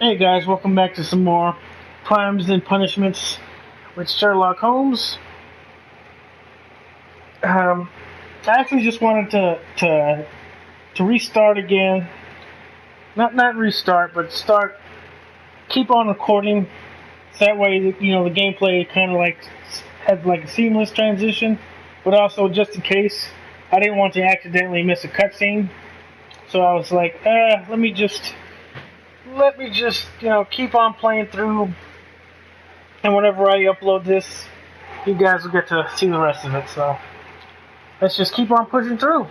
Hey guys, welcome back to some more Crimes and Punishments with Sherlock Holmes. I actually just wanted to restart again. Not restart, but start. Keep on recording. So that way, the gameplay kind of like has like a seamless transition. But also, just in case, I didn't want to accidentally miss a cutscene. So I was like, let me just keep on playing through, and whenever I upload this, you guys will get to see the rest of it. So let's just keep on pushing through.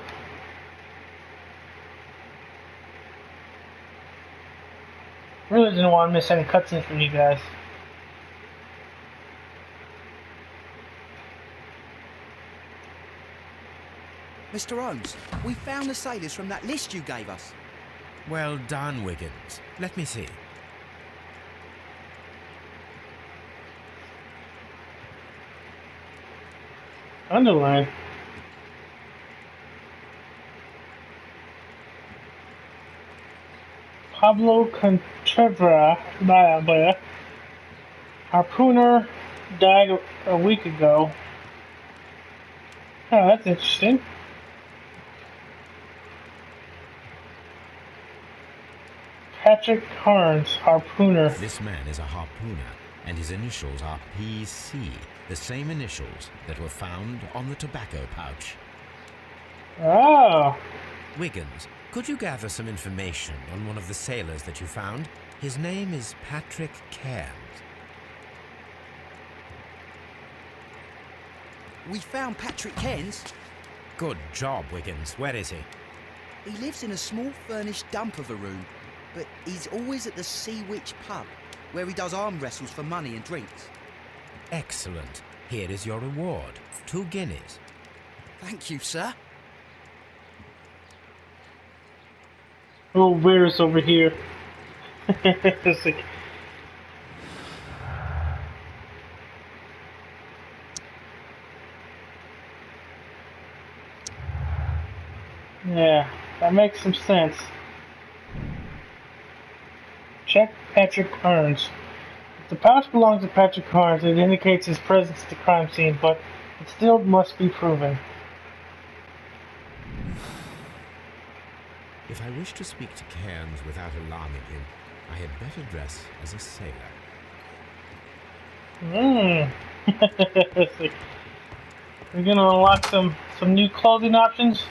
Really didn't want to miss any cutscenes from you guys. Mr. Holmes, we found the sailors from that list you gave us. Well done, Wiggins. Let me see. Underline. Pablo Contreras, harpooner, died a week ago. Oh, that's interesting. Patrick Carnes, harpooner. This man is a harpooner, and his initials are PC, the same initials that were found on the tobacco pouch. Oh. Wiggins, could you gather some information on one of the sailors that you found? His name is Patrick Cairns. We found Patrick Cairns. Good job, Wiggins. Where is he? He lives in a small furnished dump of a room, but he's always at the Sea Witch pub, where he does arm wrestles for money and drinks. Excellent. Here is your reward. 2 guineas. Thank you, sir. Oh, where's over here? It's like, yeah, that makes some sense. Check Patrick Carnes. If the pouch belongs to Patrick Carnes, it indicates his presence at the crime scene, but it still must be proven. If I wish to speak to Cairns without alarming him, I had better dress as a sailor. We're gonna unlock some new clothing options.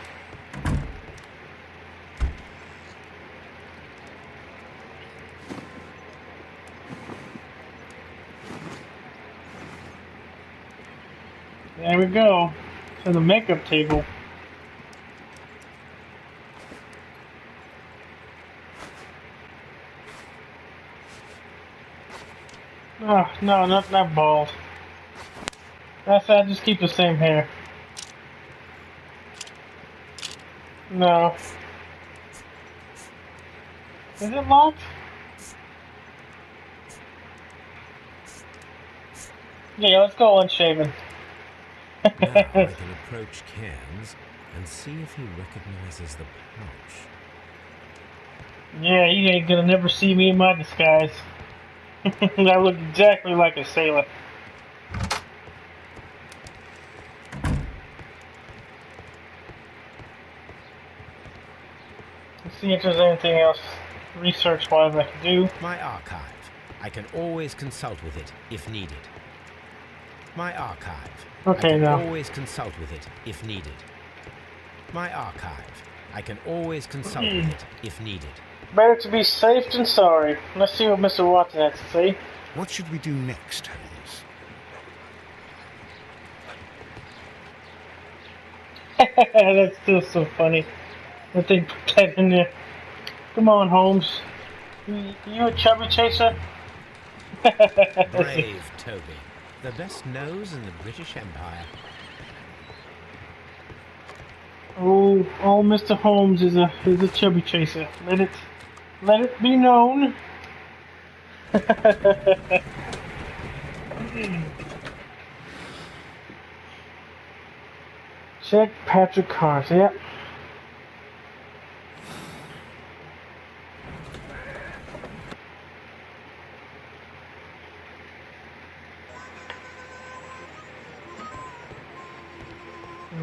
There we go. So the makeup table. Oh, no, not bald. That's I just keep the same hair. No. Is it locked? Yeah, let's go unshaven. Now I can approach Cairns and see if he recognizes the pouch. Yeah, he ain't gonna never see me in my disguise. I look exactly like a sailor. Let's see if there's anything else research-wise I can do. My archive. I can always consult with it if needed. My archive. Okay, I can now. always consult with it if needed. My archive. I can always consult with it if needed. Better to be safe than sorry. Let's see what Mr. Watson has to say. What should we do next, Holmes? That's still so funny that they put that in there. Come on, Holmes. You a chubby chaser? Brave Toby. The best nose in the British Empire. Oh, Mr. Holmes is a chubby chaser. Let it be known. Check Patrick Carnes. Yep.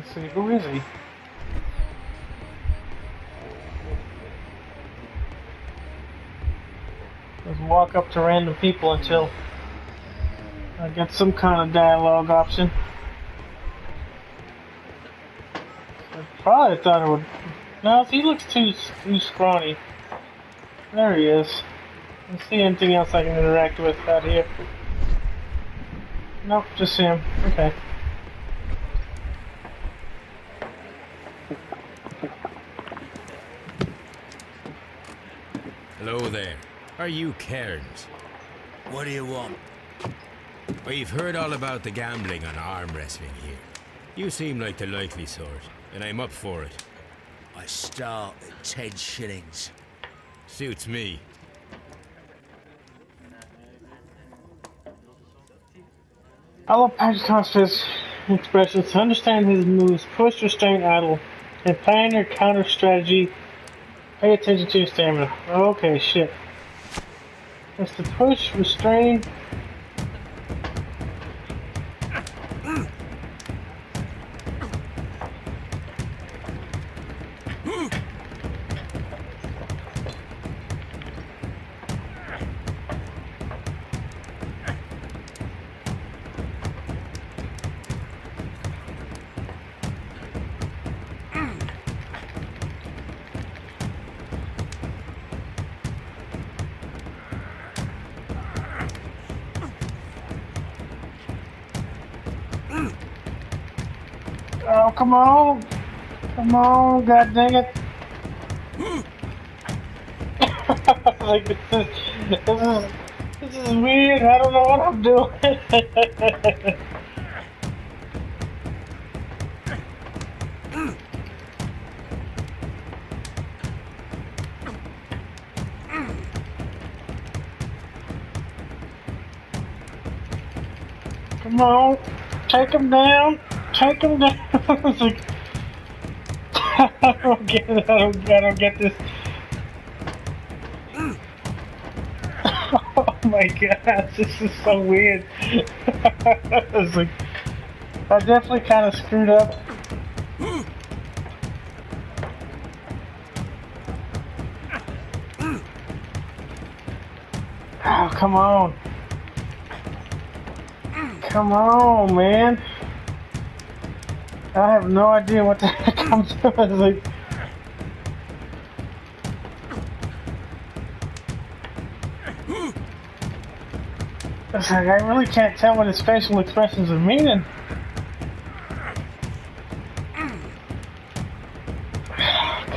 Let's see, who is he? Just walk up to random people until I get some kind of dialogue option. I probably thought it would. No, he looks too scrawny. There he is. Let's see anything else I can interact with out here. Nope, just him. Okay. Hello there. Are you Cairns? What do you want? We've heard all about the gambling on arm wrestling here. You seem like the likely sort, and I'm up for it. I start at 10 shillings. Suits me. I love Patrick Thompson's expressions. To understand his moves, push, restrain, idle, and plan your counter strategy. Pay attention to your stamina. Okay, shit. It's the push, restrain. Oh, come on. Come on, god dang it. Like, this is weird. I don't know what I'm doing. Come on. Take him down. Take him down. It's like, I don't get it. I don't get this. Oh my gosh, this is so weird. It's like, I definitely kind of screwed up. Oh, come on. Come on, man. I have no idea what the heck I'm doing. It's like, I really can't tell what his facial expressions are meaning.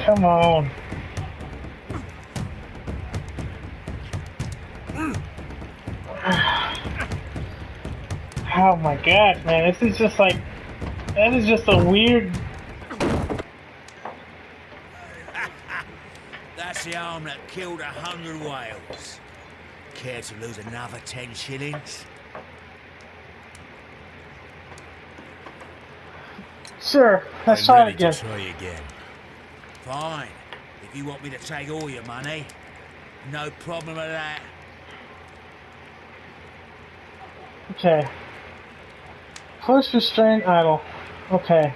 Come on. Oh my gosh, man, this is just like, that is just a weird. That's the arm that killed 100 whales. Care to lose another 10 shillings? Sure, let's I'm try it ready again. to try again. Fine. If you want me to take all your money, no problem with that. Okay. Push, restrain, idle. Okay.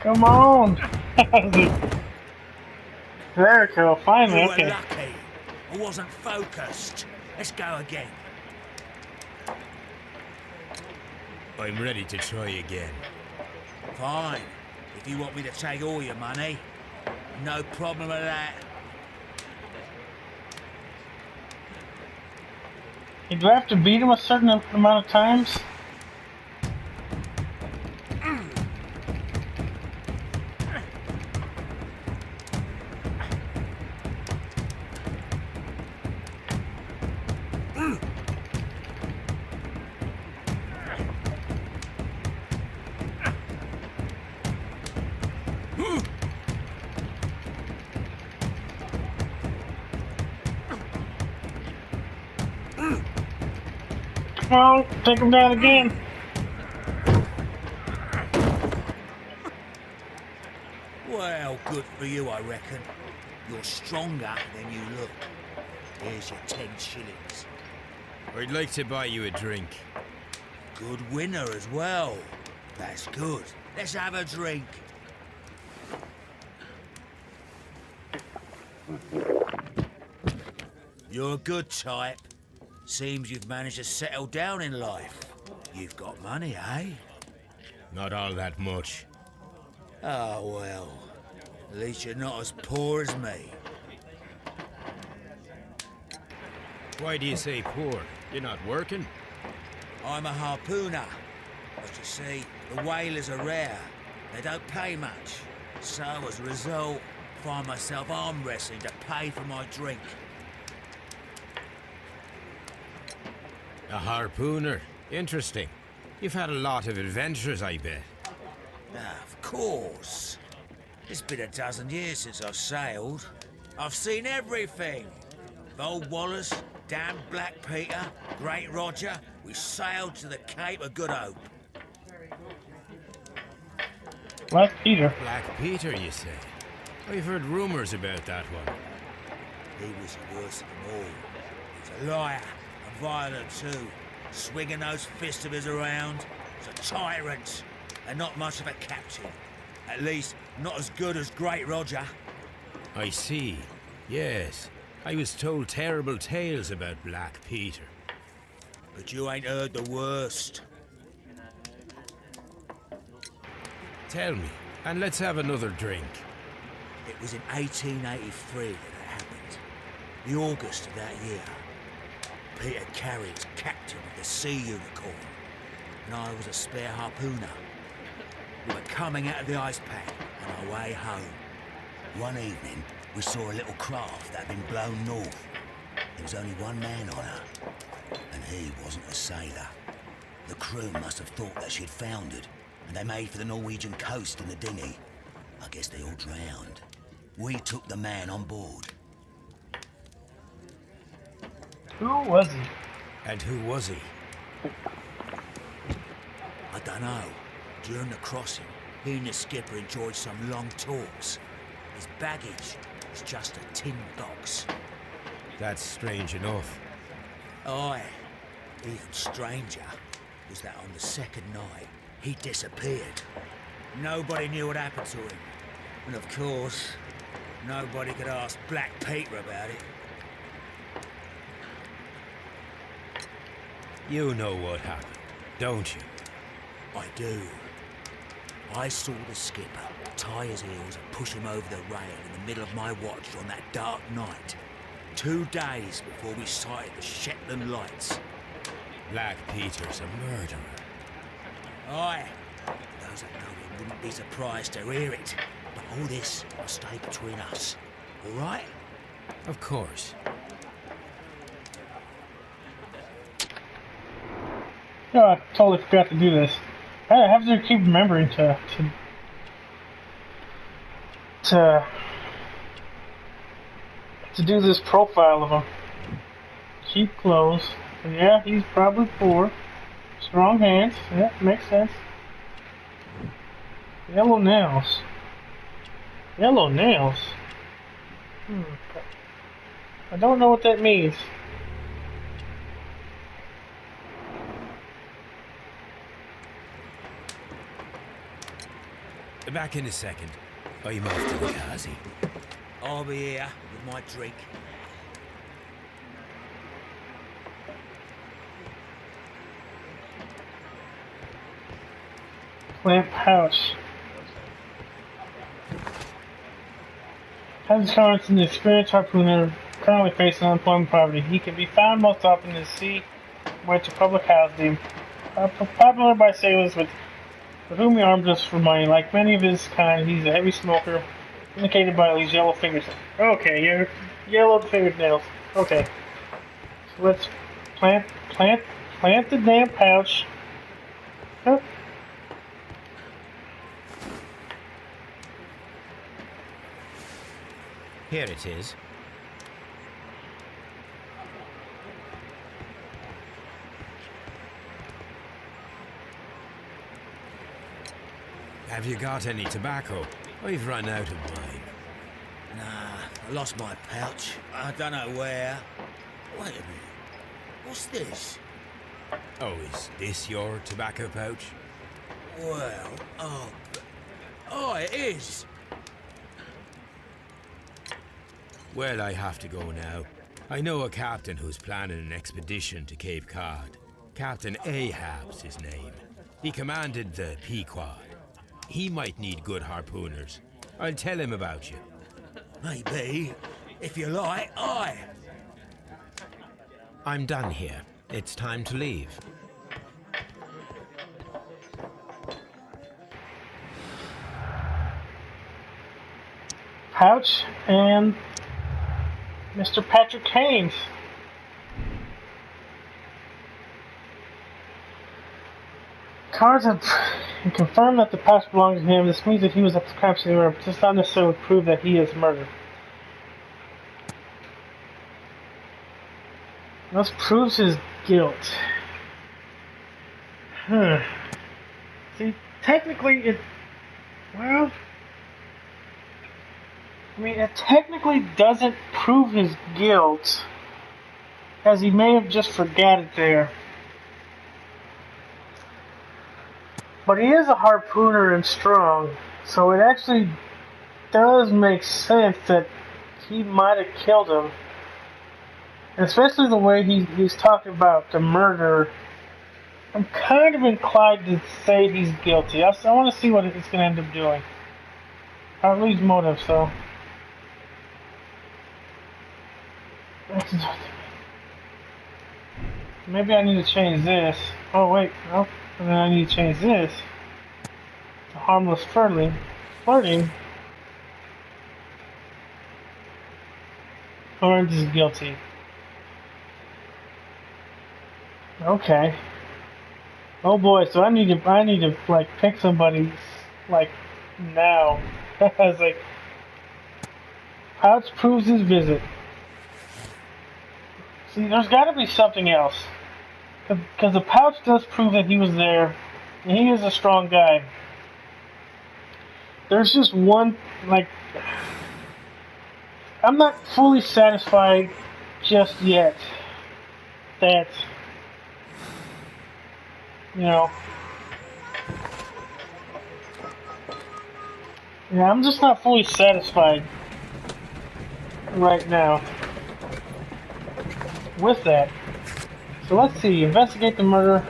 Come on! There we go, finally, You were okay. lucky. I wasn't focused. Let's go again. I'm ready to try again. Fine. If you want me to take all your money, no problem with that. Do I have to beat him a certain amount of times? Oh, take him down again. Well, good for you, I reckon. You're stronger than you look. Here's your 10 shillings. I'd like to buy you a drink. Good winner as well. That's good. Let's have a drink. You're a good type. Seems you've managed to settle down in life. You've got money, eh? Not all that much. Oh, well. At least you're not as poor as me. Why do you say poor? You're not working? I'm a harpooner. But you see, the whalers are rare. They don't pay much. So, as a result, I find myself arm wrestling to pay for my drink. A harpooner. Interesting. You've had a lot of adventures, I bet. Of course. It's been a dozen years since I've sailed. I've seen everything. Old Wallace, damn Black Peter, Great Roger. We sailed to the Cape of Good Hope. Black Peter. Black Peter, you say? I've heard rumors about that one. He was the worst of them all. He was a liar, and violent too. Swinging those fists of his around. He's a tyrant, and not much of a captain. At least, not as good as Great Roger. I see. Yes. I was told terrible tales about Black Peter. But you ain't heard the worst. Tell me, and let's have another drink. It was in 1883 that it happened. The August of that year. Peter Carey was captain of the Sea Unicorn, and I was a spare harpooner. We were coming out of the ice pack on our way home. One evening, we saw a little craft that had been blown north. There was only one man on her, and he wasn't a sailor. The crew must have thought that she'd foundered, and they made for the Norwegian coast in the dinghy. I guess they all drowned. We took the man on board. Who was he? And who was he? I don't know. During the crossing, he and the skipper enjoyed some long talks. His baggage was just a tin box. That's strange enough. Aye. Even stranger was that on the second night, he disappeared. Nobody knew what happened to him. And of course, nobody could ask Black Peter about it. You know what happened, don't you? I do. I saw the skipper tie his heels and push him over the rail in the middle of my watch on that dark night. 2 days before we sighted the Shetland lights. Black Peter's a murderer. Aye. Those that know him wouldn't be surprised to hear it. But all this must stay between us. All right? Of course. No, I totally forgot to do this. I have to keep remembering to do this profile of him. Cheap clothes. Yeah, he's probably poor. Strong hands. Yeah, makes sense. Yellow nails. Yellow nails. I don't know what that means. Back in a second. I'm off to the Kazi. I'll be here with my drink. Lamp house. Has currents in the experienced harpooner currently facing unemployment poverty. He can be found most often in the sea, where it's a public housing, popular by sailors with whom he arms us for money. Like many of his kind, he's a heavy smoker, indicated by these yellow fingers. Okay, your yellow fingernails. Okay. So let's plant the damn pouch. Huh? Here it is. Have you got any tobacco? I've run out of mine. Nah, I lost my pouch. I don't know where. Wait a minute. What's this? Oh, is this your tobacco pouch? Well, oh, it is. Well, I have to go now. I know a captain who's planning an expedition to Cape Cod. Captain Ahab's his name. He commanded the Pequod. He might need good harpooners. I'll tell him about you. Maybe. If you like, aye. I'm done here. It's time to leave. Pouch and Mr. Patrick Haynes. Cards have confirmed that the pouch belongs to him. This means that he was at the crime scene, but does not necessarily prove that he is murdered. This proves his guilt. See, technically it technically doesn't prove his guilt, as he may have just forgot it there. But he is a harpooner and strong, so it actually does make sense that he might have killed him. And especially the way he's talking about the murder, I'm kind of inclined to say he's guilty. I want to see what it's going to end up doing. Or at least motive, so. Maybe I need to change this. Oh wait, no. And then I need to change this to harmless flirting. Orange is guilty. Okay. Oh boy, so I need to like pick somebody like now. I was like, Pouch proves his visit. See, there's got to be something else. Because the pouch does prove that he was there, and he is a strong guy. There's just one, like, I'm not fully satisfied just yet that, yeah, I'm just not fully satisfied right now with that. So let's see, investigate the murder.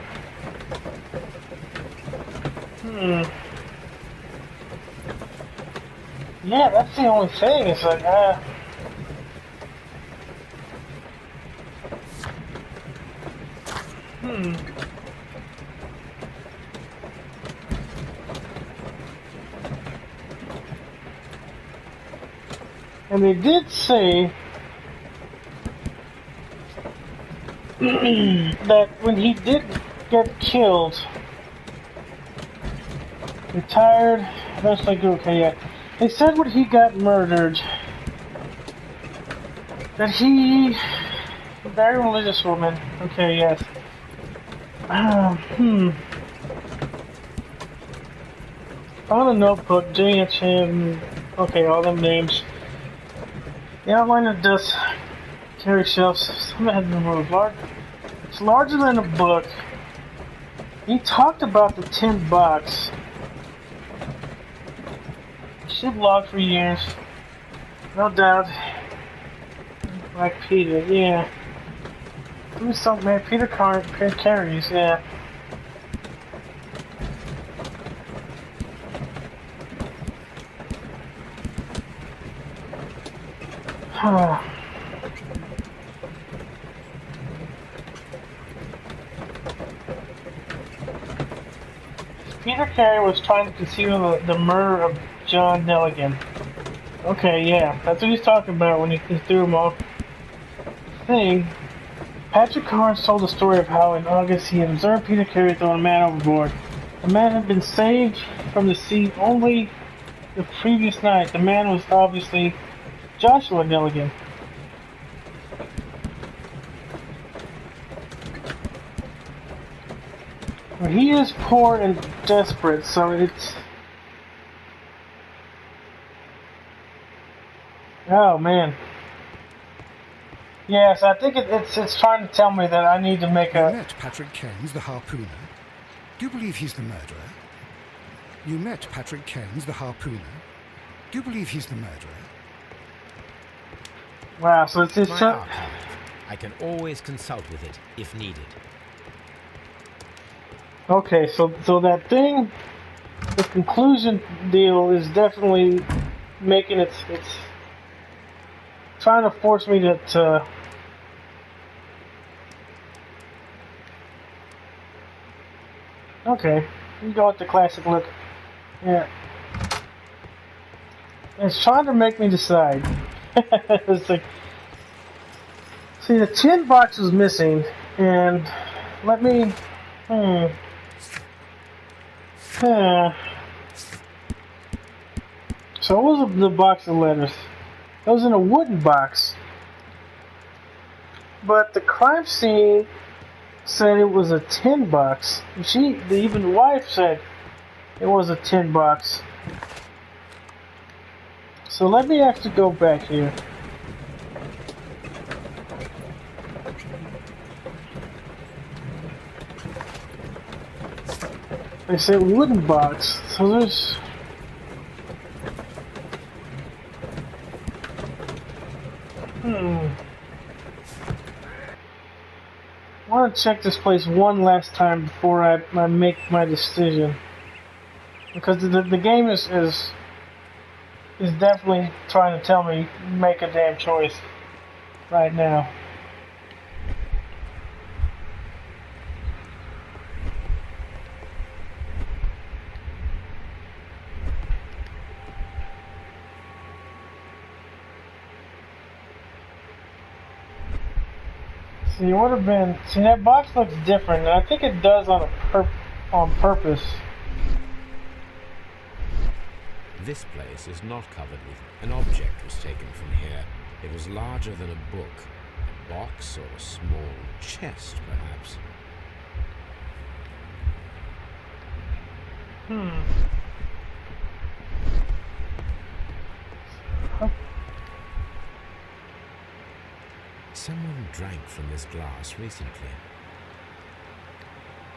Yeah, that's the only thing. It's like, And they did say that when he did get killed, retired, eventually go, okay, yeah. They said when he got murdered that he, very religious woman, okay, yes. On the notebook, JHM, okay, all them names. The outline of dust carry shelves. Some had been moved. It's larger than a book. He talked about the tin box. Ship logged for years. No doubt. Like Peter, yeah. Do something, man. Peter carries, yeah. Peter Carey was trying to conceal the murder of John Nelligan. Okay, yeah, that's what he's talking about when he threw him off the thing. Patrick Carnes told the story of how in August he had observed Peter Carey throw a man overboard. The man had been saved from the sea only the previous night. The man was obviously Joshua Nelligan. He is poor and desperate, so it's Oh man. Yes, I think it's trying to tell me that I need to make You a. met Patrick Keynes, the harpooner. Do you believe he's the murderer? You met Patrick Keynes, the harpooner. Do you believe he's the murderer? Wow, so it's My archive. I can always consult with it if needed. okay. So that thing, the conclusion deal is definitely making it's trying to force me to okay. You go with the classic look. Yeah. It's trying to make me decide. It's like, see, the tin box was missing, and let me. Huh. So what was the box of letters? It was in a wooden box, but the crime scene said it was a tin box. Even the wife said it was a tin box. So let me actually go back here. They said wooden box, so there's. I want to check this place one last time before I make my decision. Because the game is definitely trying to tell me make a damn choice right now. See, it would have been. See, that box looks different, and I think it does on purpose. This place is not covered with. An object was taken from here. It was larger than a book. A box or a small chest, perhaps. Someone drank from this glass recently.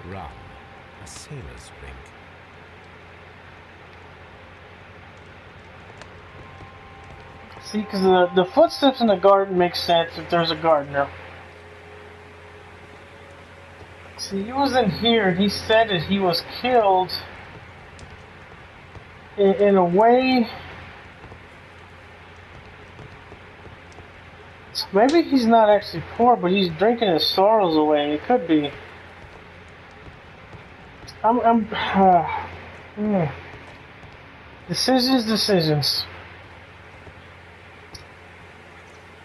Rum, a sailor's drink. See, because the footsteps in the garden make sense if there's a gardener. See, he was in here, and he said that he was killed in a way. Maybe he's not actually poor, but he's drinking his sorrows away. It could be. Decisions.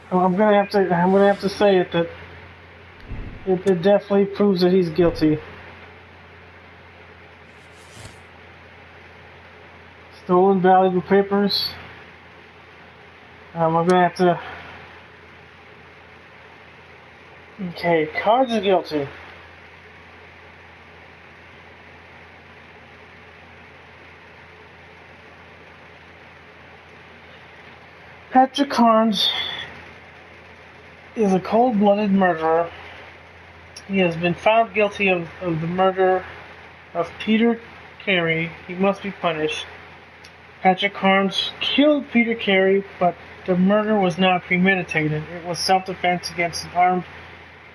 I'm gonna have to say it that it definitely proves that he's guilty. Stolen valuable papers. I'm gonna have to. Okay, Cards is guilty. Patrick Carnes is a cold-blooded murderer. He has been found guilty of the murder of Peter Carey. He must be punished. Patrick Carnes killed Peter Carey, but the murder was not premeditated. It was self-defense against an armed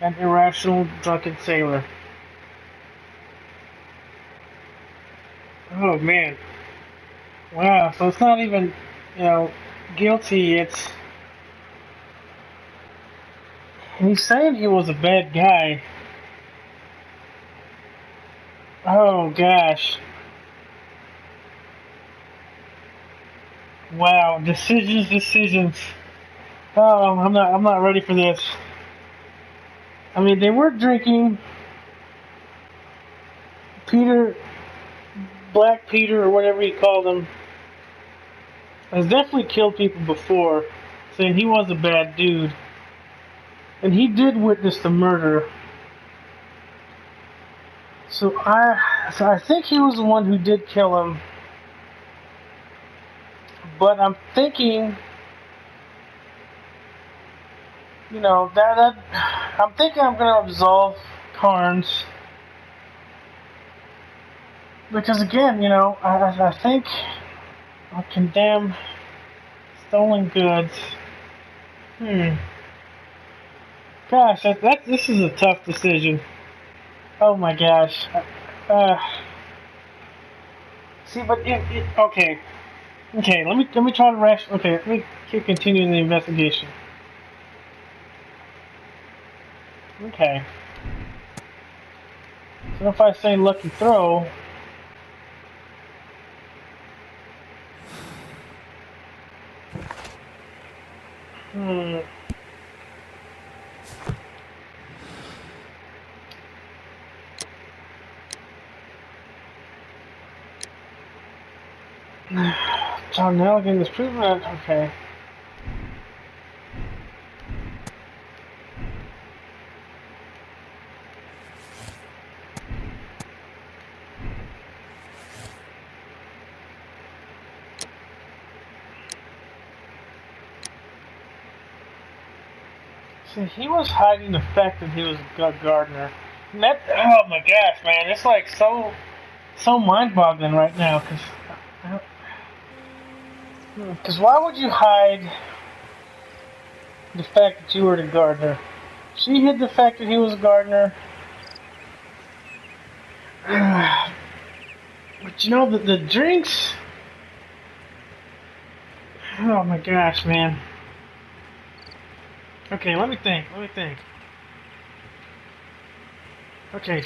and irrational drunken sailor. Oh man. Wow, so it's not even, guilty, it's... He's saying he was a bad guy. Oh gosh. Wow, decisions. Oh, I'm not ready for this. I mean, they were drinking. Black Peter, or whatever he called him, has definitely killed people before, saying he was a bad dude. And he did witness the murder. So I think he was the one who did kill him. But I'm thinking you know, that I'm thinking I'm gonna absolve Carnes because again, you know, I think I'll condemn stolen goods. Gosh, this is a tough decision. Oh my gosh. Uh, See, but okay, okay. Let me try to Okay, let me keep continuing the investigation. Okay. So if I say lucky throw, hmm. John Nelligan is proven. Okay. See, he was hiding the fact that he was a gardener. And that, oh my gosh, man, it's like so mind-boggling right now. Because why would you hide the fact that you were the gardener? She hid the fact that he was a gardener. But you know, the drinks. Oh my gosh, man. Okay, let me think. Okay,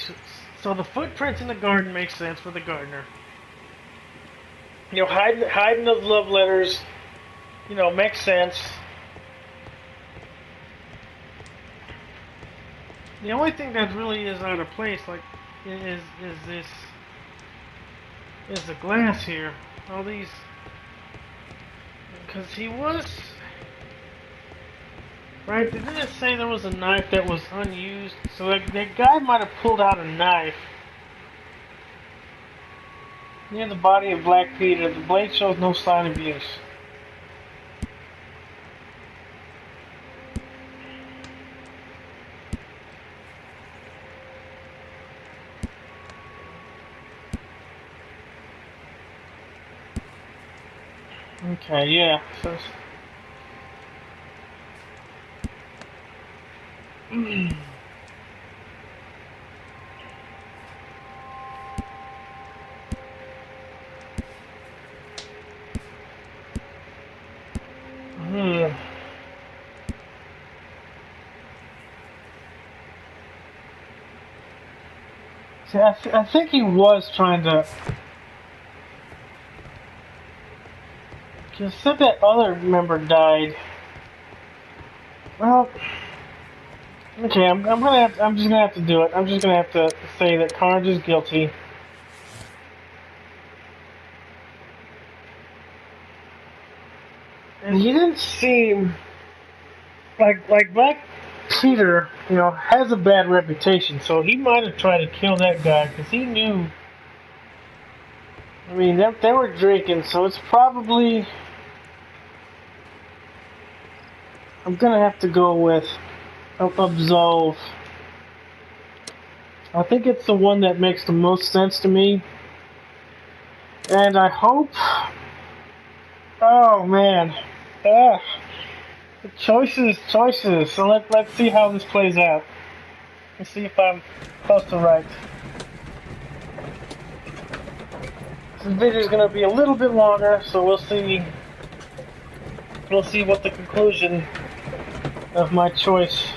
so the footprints in the garden make sense for the gardener. You know, hiding those love letters, you know, makes sense. The only thing that really is out of place, like, is the glass here. All these, because he was right. Didn't it say there was a knife that was unused? So that guy might have pulled out a knife near the body of Black Peter. The blade shows no sign of use. Okay, yeah. So, See, I think he was trying to. He said that other member died. Well, okay, I'm just gonna have to do it. I'm just gonna have to say that Carnes is guilty. And he didn't seem like Black Peter, you know, has a bad reputation, so he might have tried to kill that guy because he knew. I mean, they were drinking, so it's probably. I'm gonna have to go with absolve. I think it's the one that makes the most sense to me, and I hope. Oh man, choices. So let's see how this plays out. Let's see if I'm close to right. This video is gonna be a little bit longer, so we'll see. We'll see what the conclusion of my choice.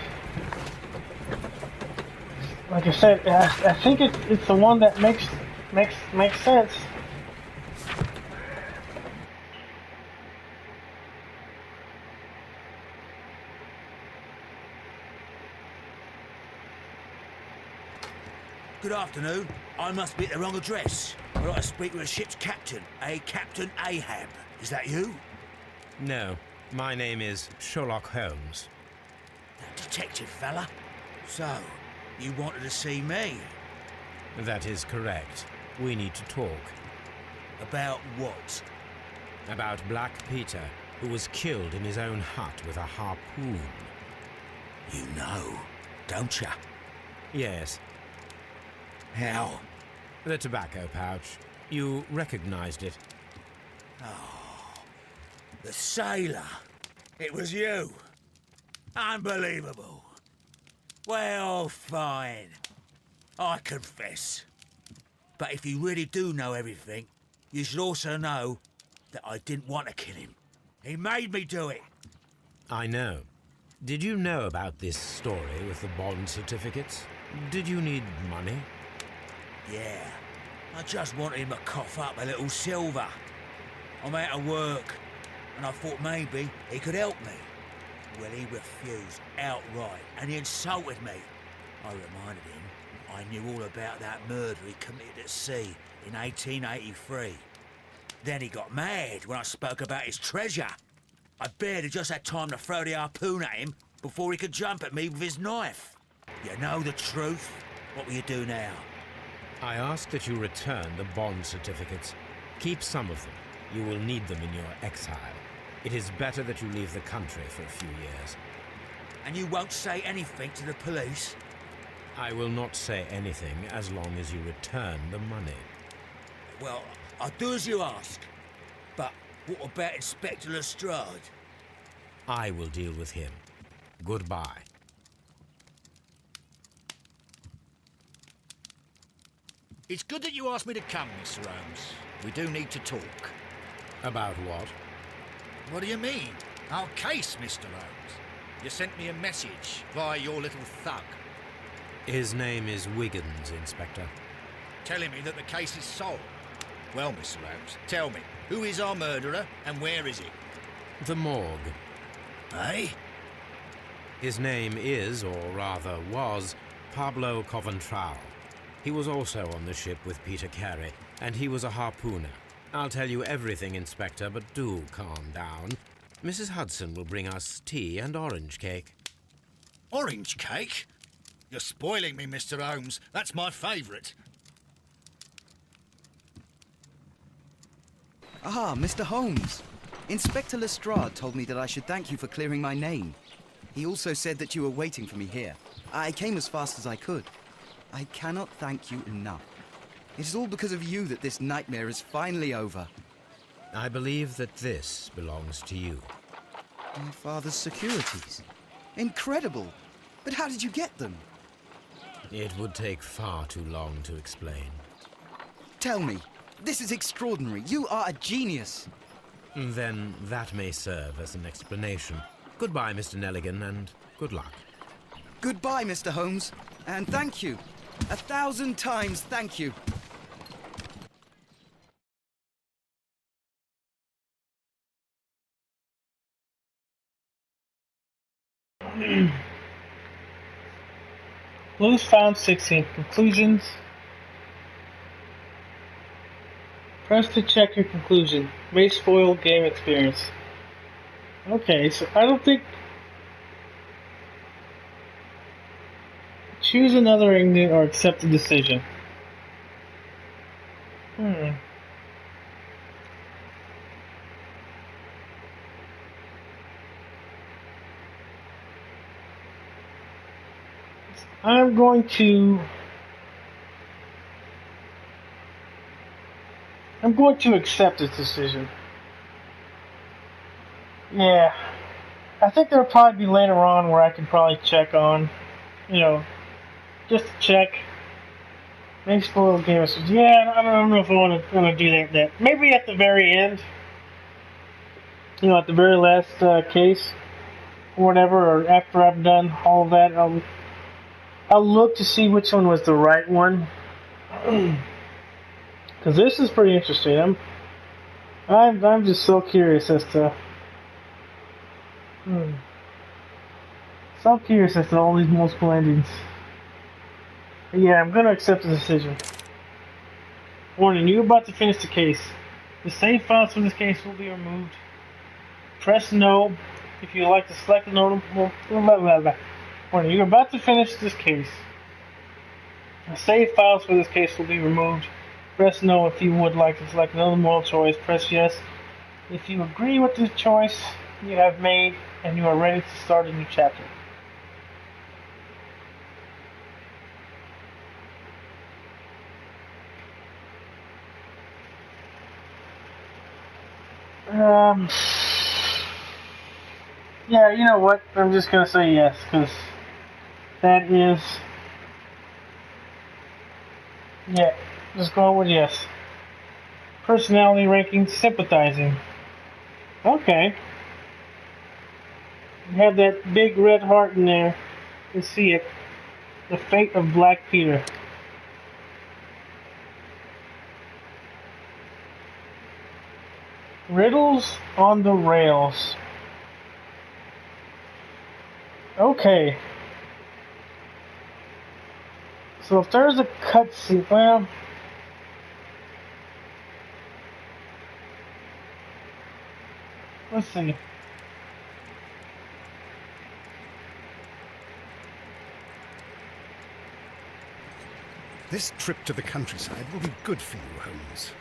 Like I said, I think it's the one that makes sense. Good afternoon. I must be at the wrong address. I'd like to speak with a ship's captain, a Captain Ahab. Is that you? No, my name is Sherlock Holmes. That detective fella? So, you wanted to see me? That is correct. We need to talk. About what? About Black Peter, who was killed in his own hut with a harpoon. You know, don't you? Yes, How? the tobacco pouch. You recognized it. The sailor. It was you. Unbelievable. Well, fine. I confess. But if you really do know everything, you should also know that I didn't want to kill him. He made me do it. I know. Did you know about this story with the bond certificates? Did you need money? Yeah. I just wanted him to cough up a little silver. I'm out of work, and I thought maybe he could help me. Well, he refused outright, and he insulted me. I reminded him I knew all about that murder he committed at sea in 1883. Then he got mad when I spoke about his treasure. I barely just had time to throw the harpoon at him before he could jump at me with his knife. You know the truth. What will you do now? I ask that you return the bond certificates. Keep some of them. You will need them in your exile. It is better that you leave the country for a few years. And you won't say anything to the police? I will not say anything as long as you return the money. Well, I'll do as you ask. But what about Inspector Lestrade? I will deal with him. Goodbye. It's good that you asked me to come, Mr. Holmes. We do need to talk. About what? What do you mean? Our case, Mr. Holmes. You sent me a message via your little thug, His name is Wiggins, Inspector. telling me that the case is solved. Well, Mr. Holmes, tell me, who is our murderer and where is he? The morgue. Eh? His name is, or rather was, Pablo Coventral. He was also on the ship with Peter Carey, and he was a harpooner. I'll tell you everything, Inspector, but do calm down. Mrs. Hudson will bring us tea and orange cake. Orange cake? You're spoiling me, Mr. Holmes. That's my favourite. Ah, Mr. Holmes. Inspector Lestrade told me that I should thank you for clearing my name. He also said that you were waiting for me here. I came as fast as I could. I cannot thank you enough. It is all because of you that this nightmare is finally over. I believe that this belongs to you. My father's securities. Incredible! But how did you get them? It would take far too long to explain. Tell me. This is extraordinary. You are a genius. Then that may serve as an explanation. Goodbye, Mr. Nelligan, and good luck. Goodbye, Mr. Holmes. And thank you. 1,000 times thank you. Clues found 16. Conclusions. Press to check your conclusion. May spoil game experience. Okay, so I don't think... Choose another ending or accept the decision. I'm going to accept this decision. Yeah. I think there'll probably be later on where I can probably check on, just to check. Maybe spoil the game. Yeah, I don't know if I want to do that. Maybe at the very end, at the very last case, or whatever, or after I've done all of that, I'll look to see which one was the right one. Because this is pretty interesting. I'm just so curious as to. So curious as to all these multiple endings. But yeah, I'm gonna accept the decision. Warning: you're about to finish the case. The save files from this case will be removed. Press no if you would like to select the notable. Warning: you're about to finish this case. The save files for this case will be removed. Press no if you would like to select another moral choice. Press yes if you agree with the choice you have made and you are ready to start a new chapter. Um, yeah, you know what? I'm just gonna say yes, because that is, yeah, just going with yes. Personality ranking, sympathizing. Okay. You have that big red heart in there. You see it. The fate of Black Peter. Riddles on the rails. Okay. So if there's a cutscene, well, let's see. This trip to the countryside will be good for you, Holmes.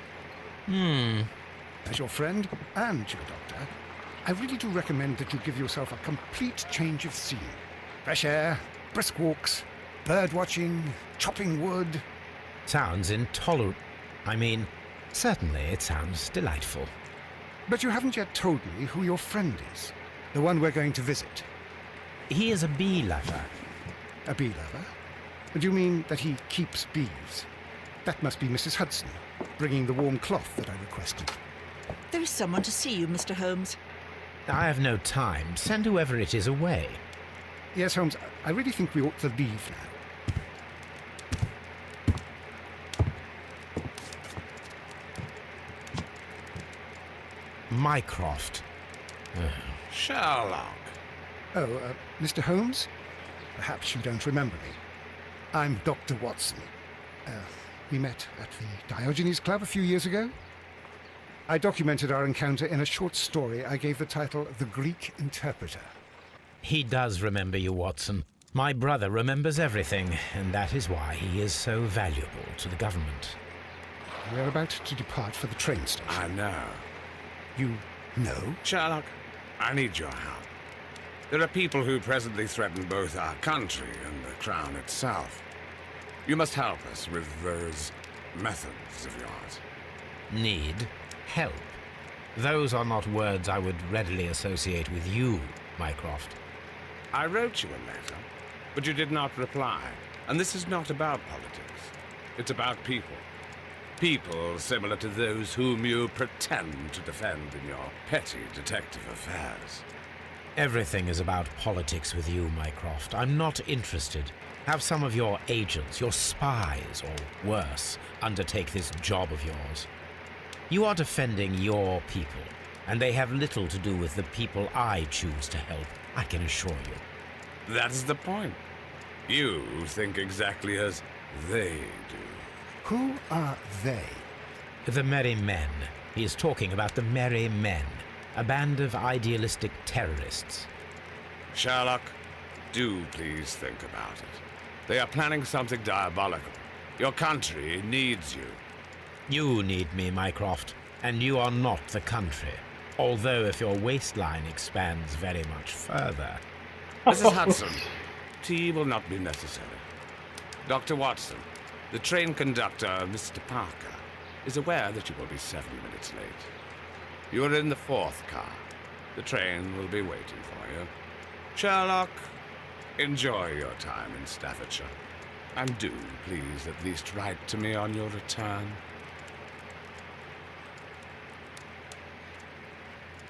As your friend and your doctor, I really do recommend that you give yourself a complete change of scene. Fresh air, brisk walks, bird watching, chopping wood. Sounds intolerable. I mean, certainly it sounds delightful. But you haven't yet told me who your friend is. The one we're going to visit. He is a bee lover. A bee lover? Do you mean that he keeps bees? That must be Mrs. Hudson, bringing the warm cloth that I requested. There is someone to see you, Mr. Holmes. I have no time. Send whoever it is away. Yes, Holmes, I really think we ought to leave now. Mycroft. Sherlock. Oh, Mr. Holmes? Perhaps you don't remember me. I'm Dr. Watson. We met at the Diogenes Club a few years ago. I documented our encounter in a short story I gave the title The Greek Interpreter. He does remember you, Watson. My brother remembers everything, and that is why he is so valuable to the government. We're about to depart for the train station. I know. You know? Sherlock, I need your help. There are people who presently threaten both our country and the crown itself. You must help us with those methods of yours. Need help. Those are not words I would readily associate with you, Mycroft. I wrote you a letter, but you did not reply. And this is not about politics. It's about people. People similar to those whom you pretend to defend in your petty detective affairs. Everything is about politics with you, Mycroft. I'm not interested. Have some of your agents, your spies, or worse, undertake this job of yours. You are defending your people, and they have little to do with the people I choose to help, I can assure you. That's the point. You think exactly as they do. Who are they? The Merry Men. He is talking about the Merry Men, a band of idealistic terrorists. Sherlock, do please think about it. They are planning something diabolical. Your country needs you. You need me, Mycroft, and you are not the country. Although if your waistline expands very much further. Mrs. Hudson, tea will not be necessary. Dr. Watson, the train conductor, Mr. Parker, is aware that you will be 7 minutes late. You are in the 4th car. The train will be waiting for you. Sherlock, enjoy your time in Staffordshire. And do, please, at least write to me on your return.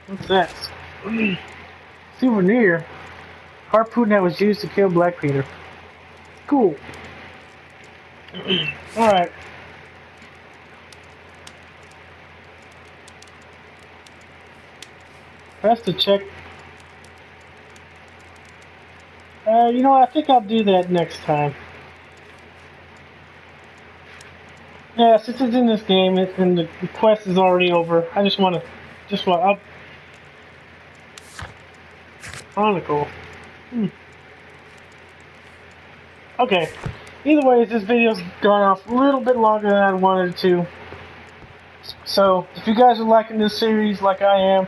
What's that? Souvenir. Harpoon that was used to kill Black Peter. Cool. Alright. Press to check. You know, I think I'll do that next time. Yeah, since it's in this game and the quest is already over, I just want to Chronicle. Okay. Either way, this video's gone off a little bit longer than I wanted it to. So, if you guys are liking this series like I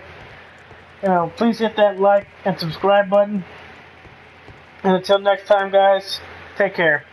am, please hit that like and subscribe button. And until next time, guys, take care.